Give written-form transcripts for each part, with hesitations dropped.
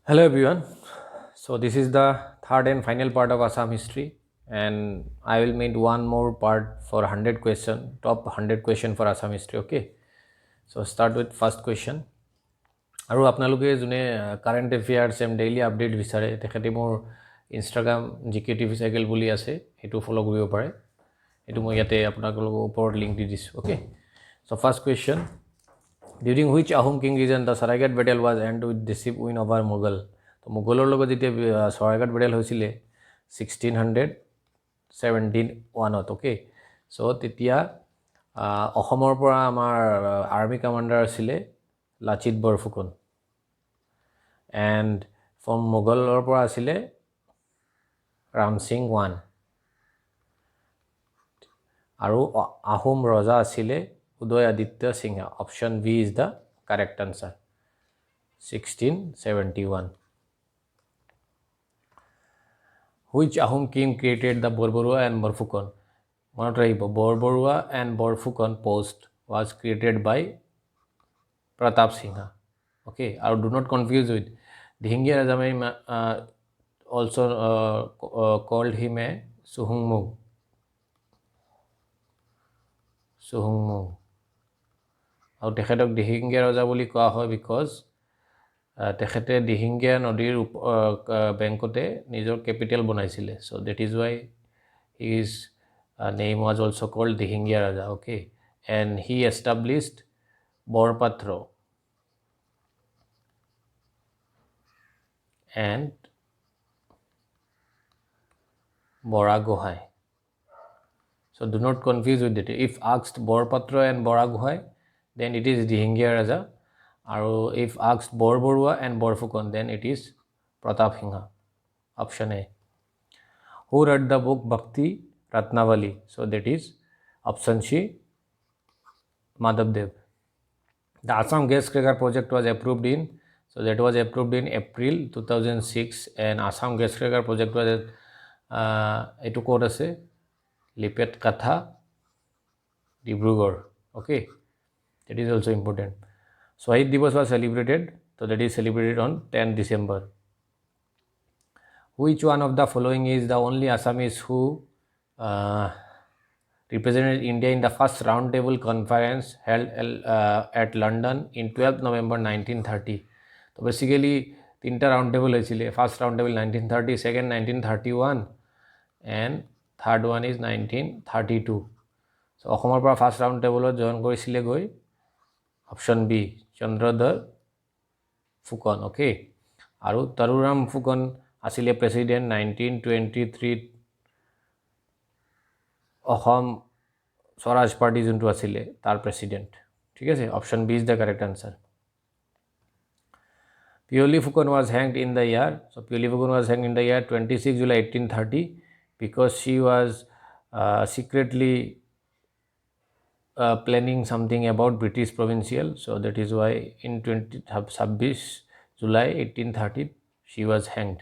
Hello everyone. So this is the third and final part of Assam history, and I will make one more part for 100 question, top 100 question for Assam history. Okay. So start with first question. আৰু আপোনালোকে যোনে current affairs and daily update বিচাৰে তেখেতে মোৰ Instagram GK TV cycle বুলি আছে, সেইটো follow' কৰিব পাৰে। এইটো মই ইয়াতে আপোনালোকৰ ওপৰত লিংক দি দিছোঁ। Okay, so' first question, during which Ahom king reign the Saraighat battle was end with decisive win over Mughal. তো মোগলৰ লগত যেতিয়া চৰাইঘাট বেটেল হৈছিলে 1671। অ'কে, চ' তেতিয়া অসমৰ পৰা আমাৰ আৰ্মি কমাণ্ডাৰ আছিলে লাচিত বৰফুকন, এণ্ড ফ্ৰম মোগলৰ পৰা আছিলে ৰাম সিং ওৱান, আৰু আহোম ৰজা আছিলে Uday Aditya Singha. Option B is the correct answer, 1671। Which Ahom king created the Borbarua and Borphukan. মনত ৰাখিব, Borbarua and Borphukan post was created by Pratap Singha. Okay, আৰু do not confuse with Dihingia Rajamai also' called him a চুহুংমুং। আৰু তেখেতক দিহিঙ্গীয়া ৰজা বুলি কোৱা হয় বিকজ তেখেতে দিহিঙ্গীয়া নদীৰ বেংকতে নিজৰ কেপিটেল বনাইছিলে। So' that is why his name was also' called Dihingia Raja. Okay, and he established Borpatra and Boragohai. So do not confuse with it. If asked Borpatra and Boragohai, then it is Dihingia Raja. Or if asked Borborua and Borfukon, then it is Pratap Sinha. Option A. Who wrote the book Bhakti Ratnavali? So that is option C, Madhav Dev. The Assam gas cracker project was approved in, so that was approved in April 2006, and Assam gas cracker project was etu code ase Lipet Katha Dibrugarh. Okay, that is also important. Shahid Divas was celebrated, so that is celebrated on 10 December. Which one of the following is the only Assamese who represented India in the first roundtable conference held at London in 12th November 1930? So basically, তিনটা round table হৈছিলে। First round table 1930, second 1931, and third one is 1932. So অসমৰ পৰা first round টেবলত join কৰিছিলে গৈ option B, Chandradhar Phukan. Okay, আৰু তৰুৰাম ফুকন আছিলে president 1923 অসম Swaraj party যোনটো আছিলে তাৰ প্ৰেচিডেণ্ট। ঠিক আছে, option B is the correct answer. Pioli Fukan was hanged in the year. So Pioli Fukan was hanged in the year 26 July 1830 because she was secretly planning something about British provincial. So that is why in 26 July 1830 she was hanged.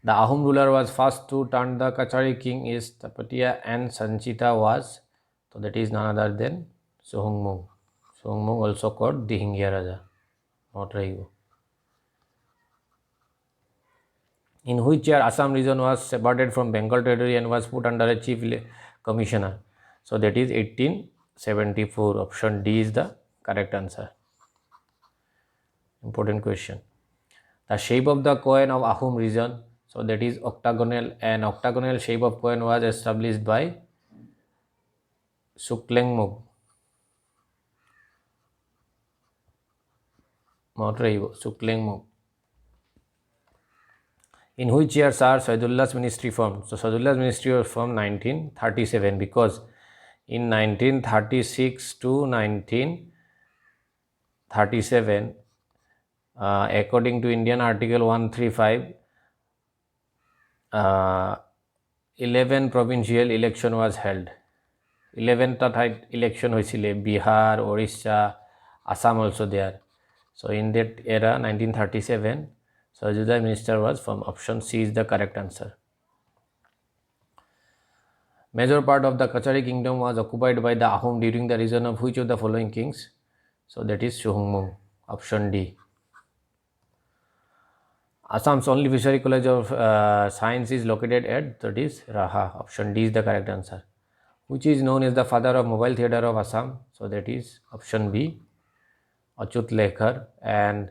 The Ahom ruler was first to turn the Kachari king is Tapatiya and Sanchita was, so that is none other than Sohungmung. Sohungmung also called Dihingia Raja. Not Raigo. In which year Assam region was separated from Bengal territory and was put under a chief commissioner? So that is 1874. Option D is the correct answer. Important question. The shape of the coin of Ahom region, so that is octagonal, and octagonal shape of coin was established by Suklengmuk. Not Raigo, Suklengmuk. In which year Sir Saidullah's ministry formed? So Saidullah's ministry was formed 1937 because in 1936 to 1937, according to Indian Article 135, 11 provincial election was held. 11th election hoisile, Bihar, Orissa, Assam also there. So in that era 1937, Saidullah's minister was from option C is the correct answer. Major part of the Kachari kingdom was occupied by the Ahom during the reign of which of the following kings? So that is Sohungmung. Option D. Assam's only fishery college of science is located at, that is Raha. Option D is the correct answer. Which is known as the father of mobile theatre of Assam? So that is option B, Achut Lekhar. And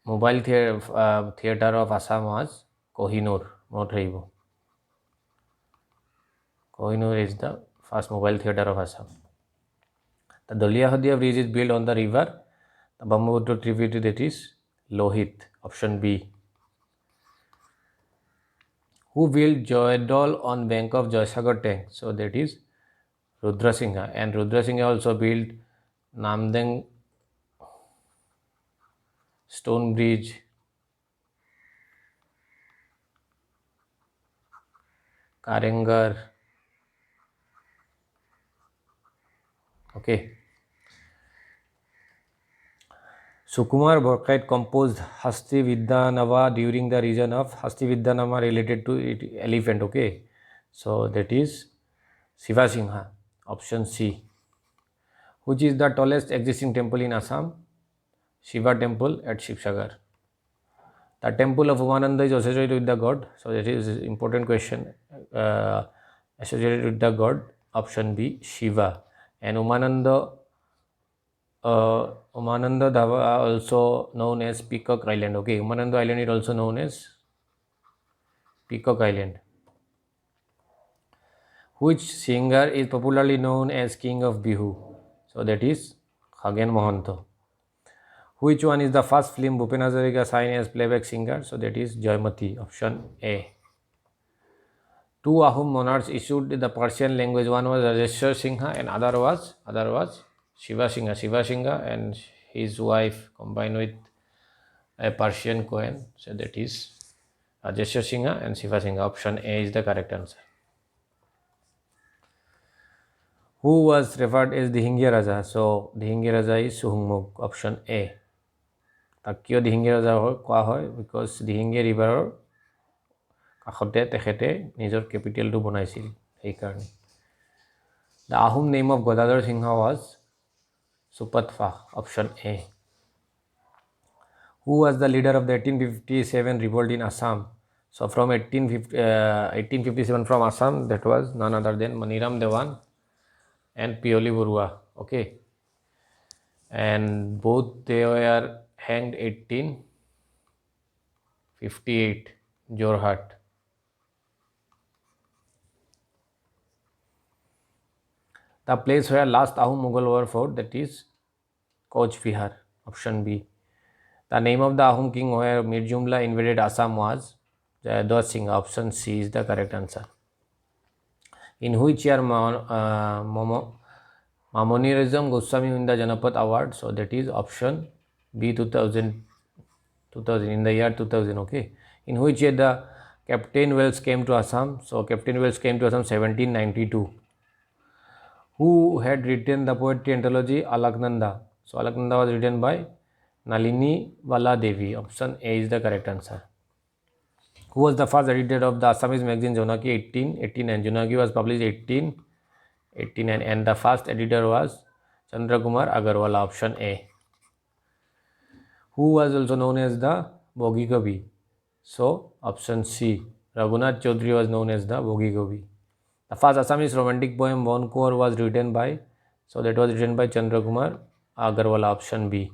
mobile theatre of Assam was Kohinoor. Kohinoor is the first mobile theatre of Assam. The Doliahadia bridge is built on the river, the Brahmaputra tributary, that is Lohit. Option B. Who built Joydol on bank of Joysagar tank? So that is Rudra Singha. And Rudra Singha also built Namdeng stone bridge, Karangar. Okay. Sukumar Borkait composed Hasti Vidyanava during the region of Hasti Vidyanava related to elephant. Okay. So that is Shiva Singha. Option C. Which is the tallest existing temple in Assam? Shiva temple at Shivsagar. The temple of Umananda is associated with the god. So that is an important question. Associated with the god. Option B, Shiva. And Umananda Dhaba also known as Peacock Island. Okay, Umananda Island is also known as Peacock Island. Which singer is popularly known as King of Bihu? So that is Khagen Mohanto. Which one is the first film Bhupen Hazarika signed as playback singer? So that is Jaymati. Option A. Two Ahom monarchs issued the Persian language. One was Rajeshwar Singha and other was Shiva Singha. Shiva Singha and his wife combined with a Persian Kohen. So that is Rajeshwar Singha and Shiva Singha. Option A is the correct answer. Who was referred as Dihingia Raja? So Dihingia Raja is Suhungmuk. Option A. Takyo Dihingia Raja koa hoy because Dihingia river কাষতে তেখেতে নিজৰ কেপিটেলটো বনাইছিল সেইকাৰণে. The Ahom name of Godadhar Singha was Supatfa. Option A. Who was the leader of the 1857 revolt in Assam? So from 1857 from Assam, that was none other than Maniram Devan and Pioli Burua. Okay. And both they were hanged 1858, Jorhat. The place where last Ahom Mughal were fought, that is Coach Vihar. Option B. The name of the Ahom king where Mir Jumla invaded Assam was Jayadwar Singh. Option C is the correct answer. In which year Mamonirism Goswami won the Janapat Award? So that is option B, 2000 in the year 2000. Okay. In which year the Captain Wells came to Assam? So Captain Wells came to Assam 1792. Who had written the poetry anthology Alaknanda? So Alaknanda was written by Nalini Vala Devi. Option A is the correct answer. Who was the first editor of the Assamese magazine Jonaki 1889? Jonaki was published 1889 and the first editor was Chandrakumar Agarwala. Option A. Who was also known as the Bogi Kavi? So option C. Raghunath Chaudhary was known as the Bogi Kavi. The first Assamese romantic poem Bon Kor was written by, so that was written by Chandrakumar Agarwala. Option B.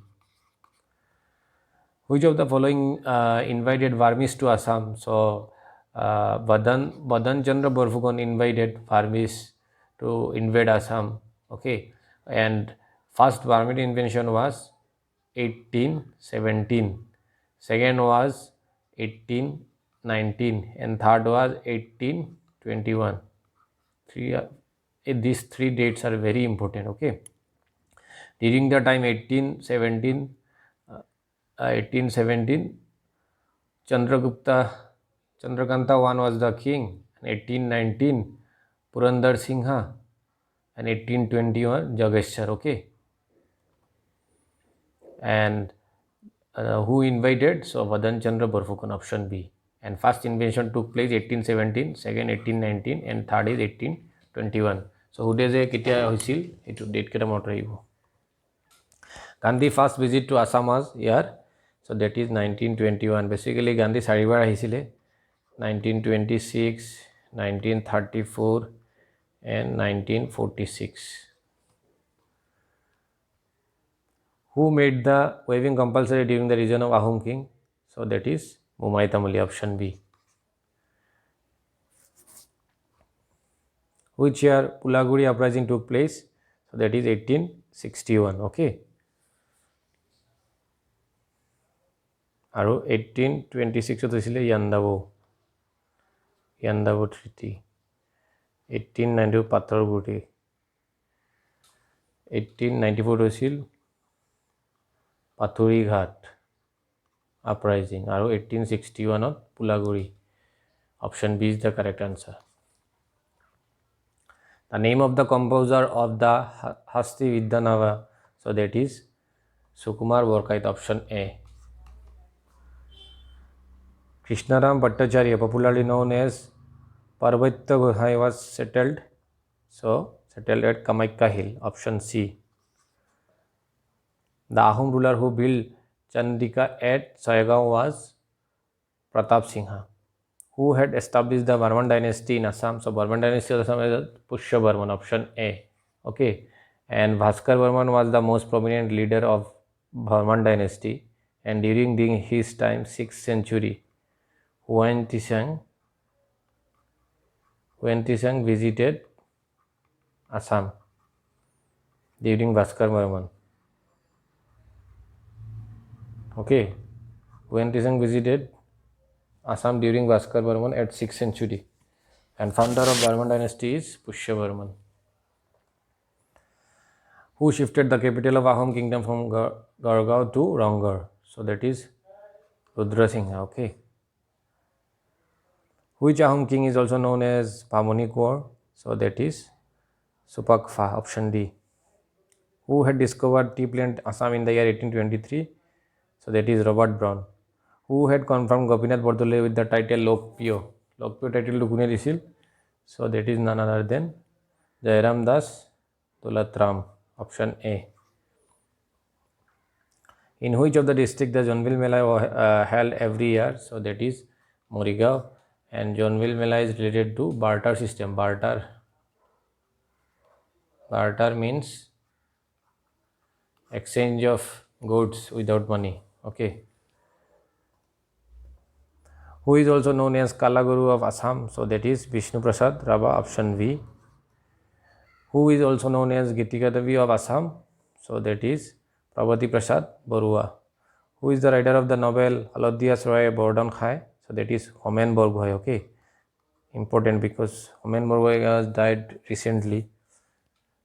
Which of the following invited Varmis to Assam? So Badan Chandra Borphukan invited Varmis to invade Assam. Okay, and first Varmit invention was 1817, second was 1819 and third was 1821. These three dates are very important. Okay, during the time 1817 Chandrakanta I was the king, and 1819 Purandar Singha, and 1821 Jageshwar. Okay, and who invited? So Vadan Chandra Borphukan. Option B. And first invention took place 1817, second 1819 and third is 1821. So who does ketia hoisil etu date keta mot rahibo. Gandhi first visit to Assam was year So that is 1921. Basically Gandhi চাৰিবাৰ আহিছিলে 1926, 1934 and 1946. Who made the waving compulsory during the reign of Ahom king? So that is Mumai Tamuli, option B. Which year Pulaguri uprising took place? So that is 1861. Okay. আৰু 1826 হৈছিলে Yandabo treaty 1892 পাথৰগুটি 1894 হৈছিল পাথুৰিঘাট uprising আৰু 1861 ত পুলাগুৰি option B is the correct answer. The name of the composer of the Hasti Vidyanava, so that is Sukumar Borkait, option A. Krishnaram Bhattacharya, popularly known as Parvatya Gohai, was settled at Kamakhya Hill, option C. The Ahom ruler who built Chandika at Soyagaon was Pratap Singha. Who had established the Burman dynasty in Assam? So Burman dynasty in Assam is Pushya Burman, option A. Okay. And Bhaskar Burman was the most prominent leader of Burman dynasty, and during his time 6th century Huan Tisang visited Assam during Bhaskar Burman. Okay, Huan Tisang visited Assam during Bhaskar Burman at 6th century, and founder of Burman dynasty is Pushya Burman. Who shifted the capital of Ahom kingdom from Gargaon to Ranggarh? So that is Rudra Singha. Okay. Which Ahom king is also known as Bhamoni Kaur? So that is Supakfa, option D. Who had discovered tea plant Assam in the year 1823? So that is Robert Brown. Who had confirmed Gopinath Bordole with the title Lokpyo? Lokpyo title to Kune disil? So that is none other than Jairam Das Dolatram, option A. In which of the district the Jonville Mela held every year? So that is Morigaon, and Jonville Mela is related to barter system. Barter means exchange of goods without money. Okay. Who is also known as Kalaguru of Assam? So that is Vishnu Prasad Raba, option V. Who is also known as Gitikadavi of Assam? So that is Prabhati Prasad Barua. Who is the writer of the novel Halodias Roy Bordon Khai? So that is Homen Borgohain. Okay, important because Homen Borgohain has died recently,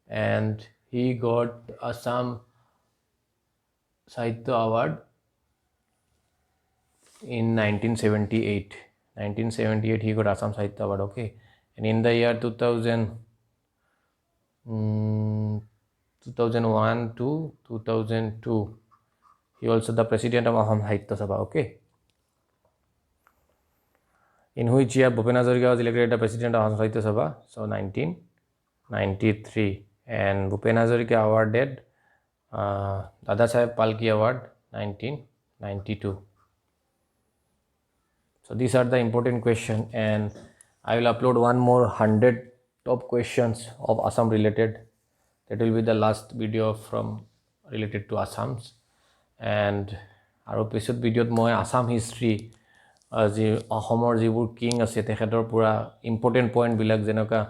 and he got Assam Sahitya Award in 1978. 1978 he got Assam Sahitya Award. Okay, and in the year 2001 to 2002 he also the president of Ahom Sahitya Sabha. Okay. In which year Bhupen Hazarika was elected the president of Ahom Sahitya Sabha? So 1993, and Bhupen Hazarika awarded Dada Saheb Palki Award 1992. So these are the important questions, and I will upload one more 100 top questions of Assam related. That will be the last video from related to Assams, and আৰু পিছত ভিডিঅ'ত মই Assam history যি অসমৰ যিবোৰ king আছে তেখেতৰ পুৰা ইম্পৰ্টেণ্ট পইণ্টবিলাক যেনেকুৱা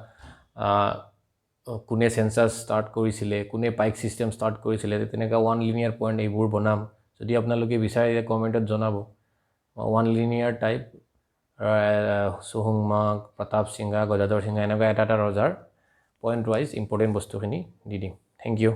কোনে সেন্সাস ষ্টাৰ্ট কৰিছিলে, কোনে পাইক সিস্টেম ষ্টাৰ্ট কৰিছিলে, তেনেকুৱা ওৱান লিনিয়াৰ পইণ্ট এইবোৰ বনাম। যদি আপোনালোকে বিচাৰে কমেণ্টত জনাব। One linear type Suhungmung, Pratap Singha, Gadadhar Singha এনেকুৱা এটা ৰজাৰ পইণ্ট ৱাইজ ইম্পৰ্টেণ্ট বস্তুখিনি দি দিম। Thank you.